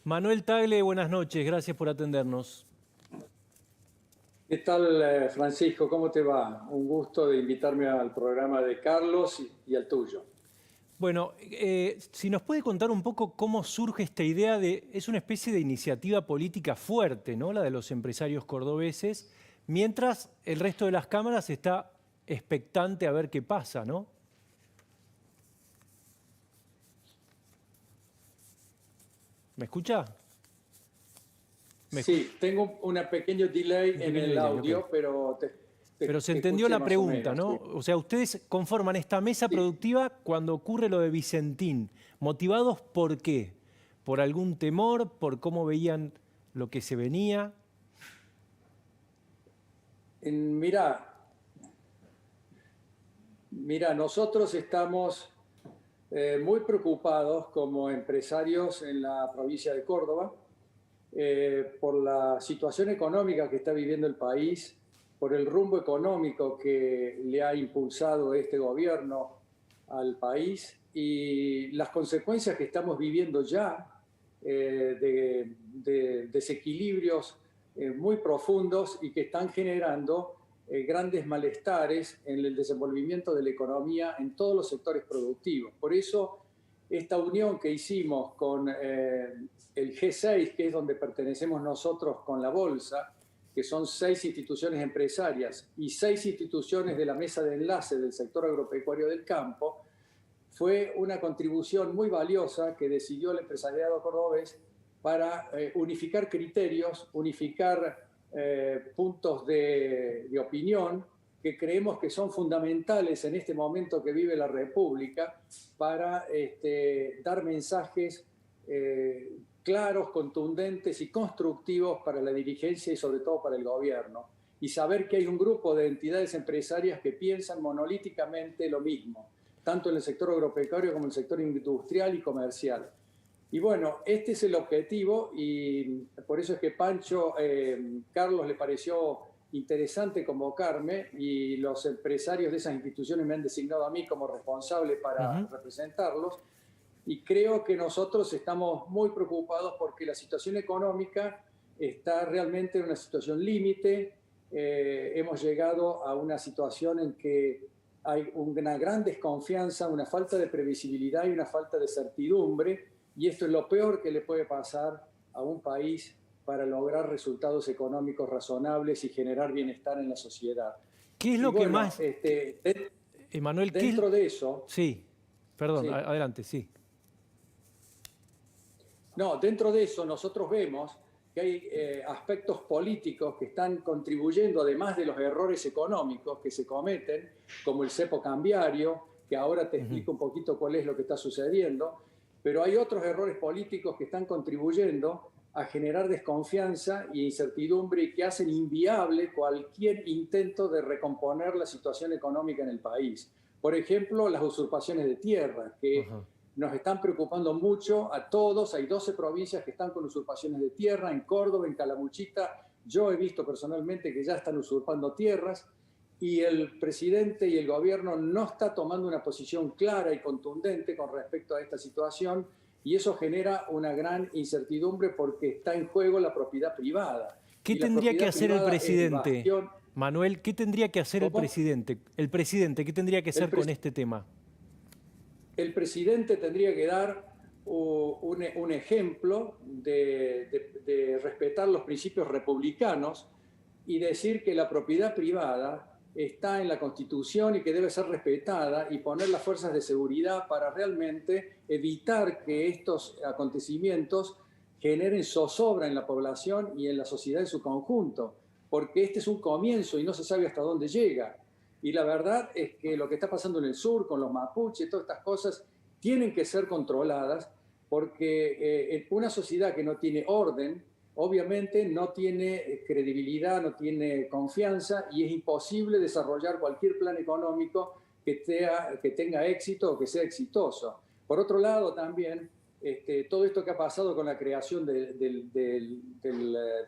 Manuel Tagle, buenas noches, gracias por atendernos. ¿Qué tal, Francisco? ¿Cómo te va? Un gusto de invitarme al programa de Carlos y al tuyo. Bueno, si nos puede contar un poco cómo surge esta idea de, es una especie de iniciativa política fuerte, ¿no? La de los empresarios cordobeses, mientras el resto de las cámaras está expectante a ver qué pasa, ¿no? ¿Me escucha? Sí, tengo un pequeño delay Un en pequeño el delay, ok. audio, pero Pero se te entendió escuché la más o pregunta, menos, ¿no? sí. O sea, ustedes conforman esta mesa Sí. productiva cuando ocurre lo de Vicentín. ¿Motivados por qué? ¿Por algún temor? ¿Por cómo veían lo que se venía? Mira, nosotros estamos muy preocupados como empresarios en la provincia de Córdoba por la situación económica que está viviendo el país, por el rumbo económico que le ha impulsado este gobierno al país y las consecuencias que estamos viviendo ya de desequilibrios muy profundos y que están generando grandes malestares en el desenvolvimiento de la economía en todos los sectores productivos. Por eso, esta unión que hicimos con el G6, que es donde pertenecemos nosotros con la Bolsa, que son 6 instituciones empresarias y 6 instituciones de la mesa de enlace del sector agropecuario del campo, fue una contribución muy valiosa que decidió el empresariado cordobés para unificar criterios, unificar puntos de opinión que creemos que son fundamentales en este momento que vive la República para dar mensajes claros, contundentes y constructivos para la dirigencia y sobre todo para el gobierno. Y saber que hay un grupo de entidades empresarias que piensan monolíticamente lo mismo, tanto en el sector agropecuario como en el sector industrial y comercial. Y bueno, este es el objetivo y por eso es que Carlos le pareció interesante convocarme y los empresarios de esas instituciones me han designado a mí como responsable para Ujú. representarlos. Y creo que nosotros estamos muy preocupados porque la situación económica está realmente en una situación límite. Hemos llegado a una situación en que hay una gran desconfianza, una falta de previsibilidad y una falta de certidumbre, y esto es lo peor que le puede pasar a un país para lograr resultados económicos razonables y generar bienestar en la sociedad. ¿Qué es Y lo que bueno, más, Emanuel, dentro de eso, Sí, perdón, sí, adelante, sí. no, dentro de eso nosotros vemos que hay aspectos políticos que están contribuyendo, además de los errores económicos que se cometen, como el cepo cambiario, que ahora te Ujú. explico un poquito cuál es lo que está sucediendo, pero hay otros errores políticos que están contribuyendo a generar desconfianza e incertidumbre y que hacen inviable cualquier intento de recomponer la situación económica en el país. Por ejemplo, las usurpaciones de tierra, que Ajá. nos están preocupando mucho a todos. Hay 12 provincias que están con usurpaciones de tierra, en Córdoba, en Calamuchita. Yo he visto personalmente que ya están usurpando tierras y el presidente y el gobierno no está tomando una posición clara y contundente con respecto a esta situación y eso genera una gran incertidumbre porque está en juego la propiedad privada. ¿Qué Y la tendría que propiedad hacer el privada es el presidente, bastión. Manuel? ¿Qué tendría que hacer el ¿Cómo? presidente? El presidente, ¿qué tendría que El, hacer con este tema? el presidente tendría que dar un ejemplo de respetar los principios republicanos y decir que la propiedad privada está en la Constitución y que debe ser respetada y poner las fuerzas de seguridad para realmente evitar que estos acontecimientos generen zozobra en la población y en la sociedad en su conjunto, porque este es un comienzo y no se sabe hasta dónde llega. Y la verdad es que lo que está pasando en el sur con los mapuches, todas estas cosas, tienen que ser controladas porque una sociedad que no tiene orden, obviamente no tiene credibilidad, no tiene confianza y es imposible desarrollar cualquier plan económico que tenga éxito o que sea exitoso. Por otro lado, también todo esto que ha pasado con la creación del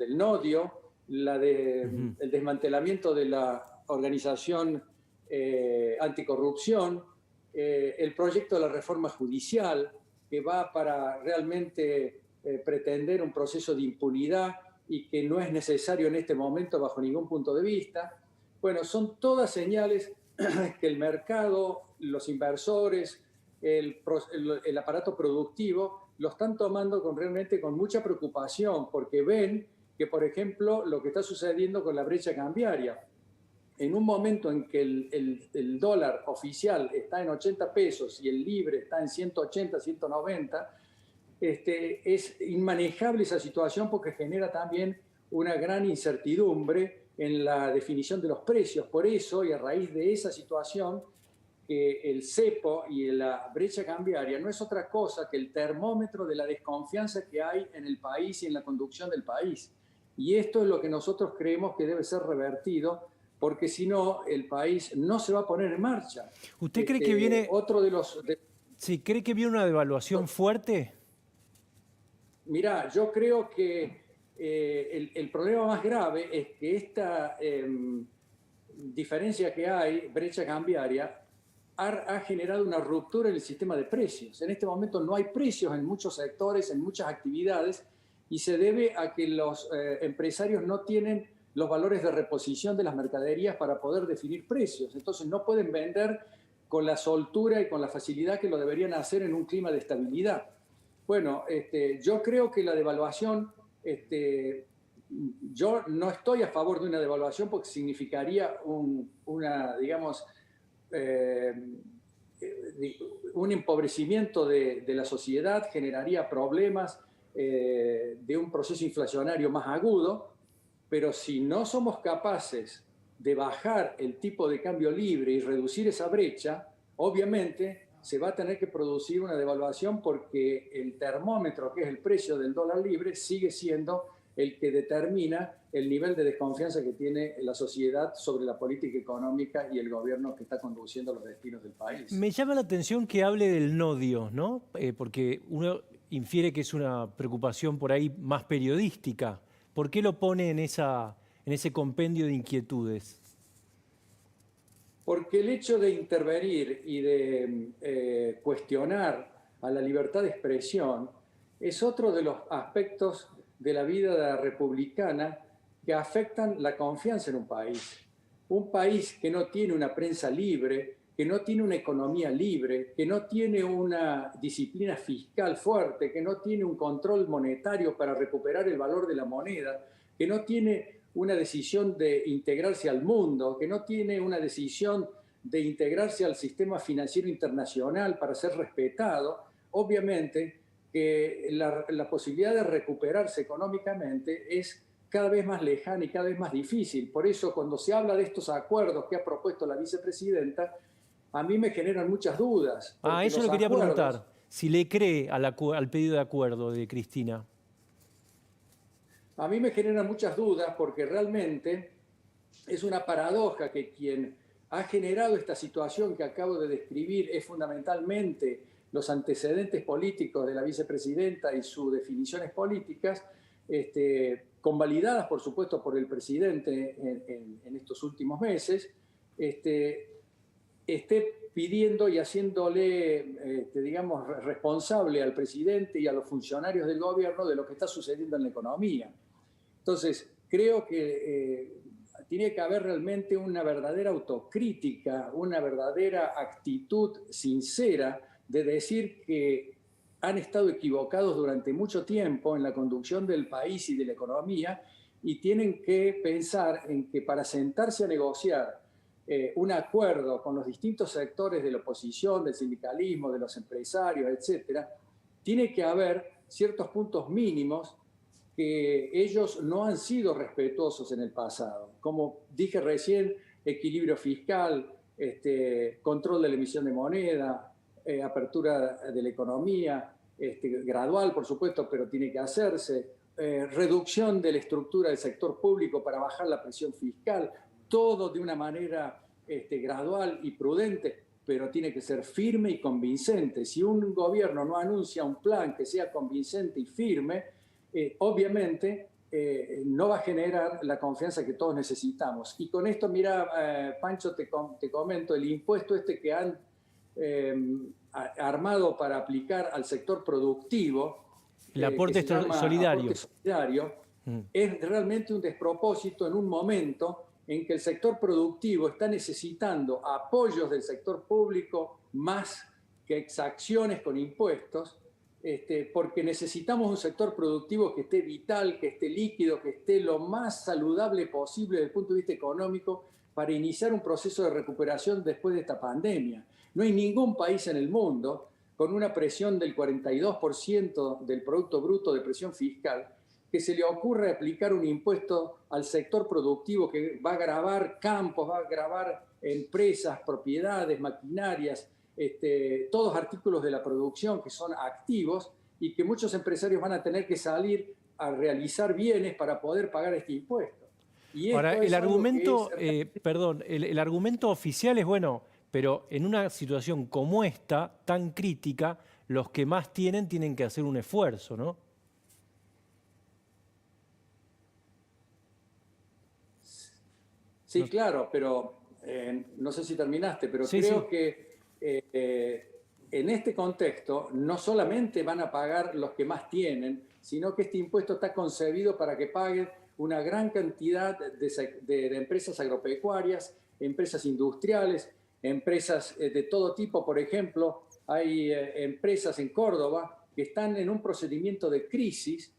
NODIO, Ujú. el desmantelamiento de la organización anticorrupción, el proyecto de la reforma judicial, que va para realmente pretender un proceso de impunidad y que no es necesario en este momento bajo ningún punto de vista. Bueno, son todas señales que el mercado, los inversores, el aparato productivo lo están tomando realmente con mucha preocupación porque ven que, por ejemplo, lo que está sucediendo con la brecha cambiaria. En un momento en que el dólar oficial está en 80 pesos y el libre está en 180, 190, es inmanejable esa situación porque genera también una gran incertidumbre en la definición de los precios. Por eso, y a raíz de esa situación, que el cepo y la brecha cambiaria no es otra cosa que el termómetro de la desconfianza que hay en el país y en la conducción del país. Y esto es lo que nosotros creemos que debe ser revertido, porque si no, el país no se va a poner en marcha. ¿Usted cree que viene... Otro de los... Sí, ¿cree que viene una devaluación fuerte? Mirá, yo creo que el problema más grave es que esta diferencia que hay, brecha cambiaria, ha generado una ruptura en el sistema de precios. En este momento no hay precios en muchos sectores, en muchas actividades, y se debe a que los empresarios no tienen los valores de reposición de las mercaderías para poder definir precios. Entonces no pueden vender con la soltura y con la facilidad que lo deberían hacer en un clima de estabilidad. Bueno, yo creo que la devaluación, yo no estoy a favor de una devaluación porque significaría digamos, un empobrecimiento de la sociedad, generaría problemas de un proceso inflacionario más agudo, pero si no somos capaces de bajar el tipo de cambio libre y reducir esa brecha, obviamente se va a tener que producir una devaluación porque el termómetro, que es el precio del dólar libre, sigue siendo el que determina el nivel de desconfianza que tiene la sociedad sobre la política económica y el gobierno que está conduciendo los destinos del país. Me llama la atención que hable del nodio, ¿no? Porque uno infiere que es una preocupación por ahí más periodística. ¿Por qué lo pone en ese compendio de inquietudes? Porque el hecho de intervenir y de cuestionar a la libertad de expresión es otro de los aspectos de la vida republicana que afectan la confianza en un país. Un país que no tiene una prensa libre, que no tiene una economía libre, que no tiene una disciplina fiscal fuerte, que no tiene un control monetario para recuperar el valor de la moneda, que no tiene una decisión de integrarse al mundo, que no tiene una decisión de integrarse al sistema financiero internacional para ser respetado, obviamente que la posibilidad de recuperarse económicamente es cada vez más lejana y cada vez más difícil. Por eso, cuando se habla de estos acuerdos que ha propuesto la vicepresidenta, a mí me generan muchas dudas. Eso lo quería preguntar, si le cree al pedido de acuerdo de Cristina. A mí me generan muchas dudas porque realmente es una paradoja que quien ha generado esta situación que acabo de describir es fundamentalmente los antecedentes políticos de la vicepresidenta y sus definiciones políticas, convalidadas, por supuesto, por el presidente en estos últimos meses, esté pidiendo y haciéndole, digamos, responsable al presidente y a los funcionarios del gobierno de lo que está sucediendo en la economía. Entonces, creo que tiene que haber realmente una verdadera autocrítica, una verdadera actitud sincera de decir que han estado equivocados durante mucho tiempo en la conducción del país y de la economía y tienen que pensar en que para sentarse a negociar un acuerdo con los distintos sectores de la oposición, del sindicalismo, de los empresarios, etcétera, tiene que haber ciertos puntos mínimos que ellos no han sido respetuosos en el pasado. Como dije recién, equilibrio fiscal, control de la emisión de moneda, apertura de la economía, gradual, por supuesto, pero tiene que hacerse, reducción de la estructura del sector público para bajar la presión fiscal, todo de una manera gradual y prudente, pero tiene que ser firme y convincente. Si un gobierno no anuncia un plan que sea convincente y firme, obviamente no va a generar la confianza que todos necesitamos. Y con esto, mira, Pancho, te comento, el impuesto que han armado para aplicar al sector productivo, El aporte que se llama solidario. aporte solidario, es realmente un despropósito en un momento en que el sector productivo está necesitando apoyos del sector público más que exacciones con impuestos, porque necesitamos un sector productivo que esté vital, que esté líquido, que esté lo más saludable posible desde el punto de vista económico para iniciar un proceso de recuperación después de esta pandemia. No hay ningún país en el mundo con una presión del 42% del Producto Bruto de presión fiscal que se le ocurre aplicar un impuesto al sector productivo que va a gravar campos, va a gravar empresas, propiedades, maquinarias, todos artículos de la producción que son activos y que muchos empresarios van a tener que salir a realizar bienes para poder pagar este impuesto. Y Ahora, esto el es argumento, es... perdón, el argumento oficial es, bueno, pero en una situación como esta, tan crítica, los que más tienen que hacer un esfuerzo, ¿no? Sí, claro, pero no sé si terminaste, pero Sí, creo sí. que en este contexto no solamente van a pagar los que más tienen, sino que este impuesto está concebido para que paguen una gran cantidad de empresas agropecuarias, empresas industriales, empresas de todo tipo. Por ejemplo, hay empresas en Córdoba que están en un procedimiento de crisis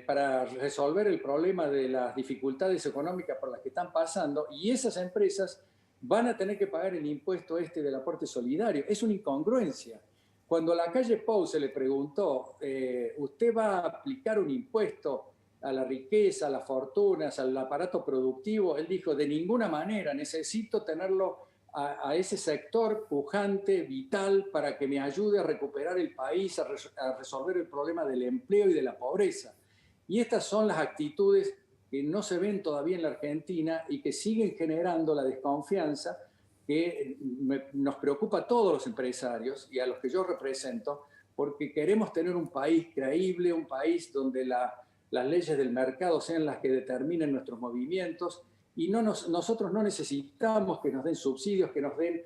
para resolver el problema de las dificultades económicas por las que están pasando, y esas empresas van a tener que pagar el impuesto del aporte solidario. Es una incongruencia. Cuando a la calle Pou se le preguntó, ¿usted va a aplicar un impuesto a la riqueza, a las fortunas, al aparato productivo? Él dijo, de ninguna manera, necesito tenerlo a ese sector pujante, vital, para que me ayude a recuperar el país, a resolver el problema del empleo y de la pobreza. Y estas son las actitudes que no se ven todavía en la Argentina y que siguen generando la desconfianza que nos preocupa a todos los empresarios y a los que yo represento, porque queremos tener un país creíble, un país donde las leyes del mercado sean las que determinen nuestros movimientos, y nosotros no necesitamos que nos den subsidios, que nos den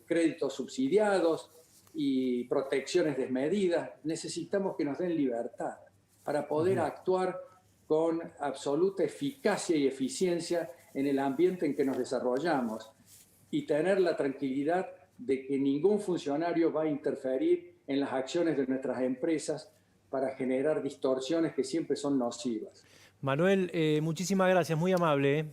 créditos subsidiados y protecciones desmedidas. Necesitamos que nos den libertad para poder actuar con absoluta eficacia y eficiencia en el ambiente en que nos desarrollamos y tener la tranquilidad de que ningún funcionario va a interferir en las acciones de nuestras empresas para generar distorsiones que siempre son nocivas. Manuel, muchísimas gracias, muy amable, ¿eh?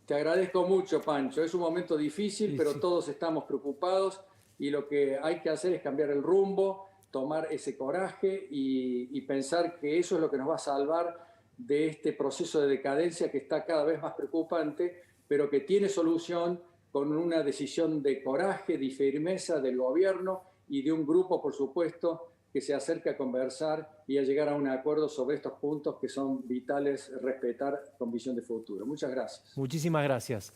Te agradezco mucho, Pancho. Es un momento difícil, Sí, pero sí. todos estamos preocupados y lo que hay que hacer es cambiar el rumbo, tomar ese coraje y pensar que eso es lo que nos va a salvar de este proceso de decadencia que está cada vez más preocupante, pero que tiene solución con una decisión de coraje, de firmeza del gobierno y de un grupo, por supuesto, que se acerca a conversar y a llegar a un acuerdo sobre estos puntos que son vitales respetar con visión de futuro. Muchas gracias. Muchísimas gracias.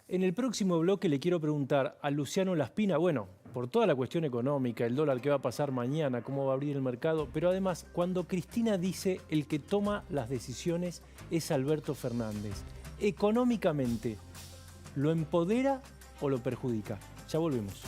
En el próximo bloque le quiero preguntar a Luciano Laspina, bueno, por toda la cuestión económica, el dólar, qué va a pasar mañana, cómo va a abrir el mercado, pero además, cuando Cristina dice el que toma las decisiones es Alberto Fernández, económicamente, ¿lo empodera o lo perjudica? Ya volvemos.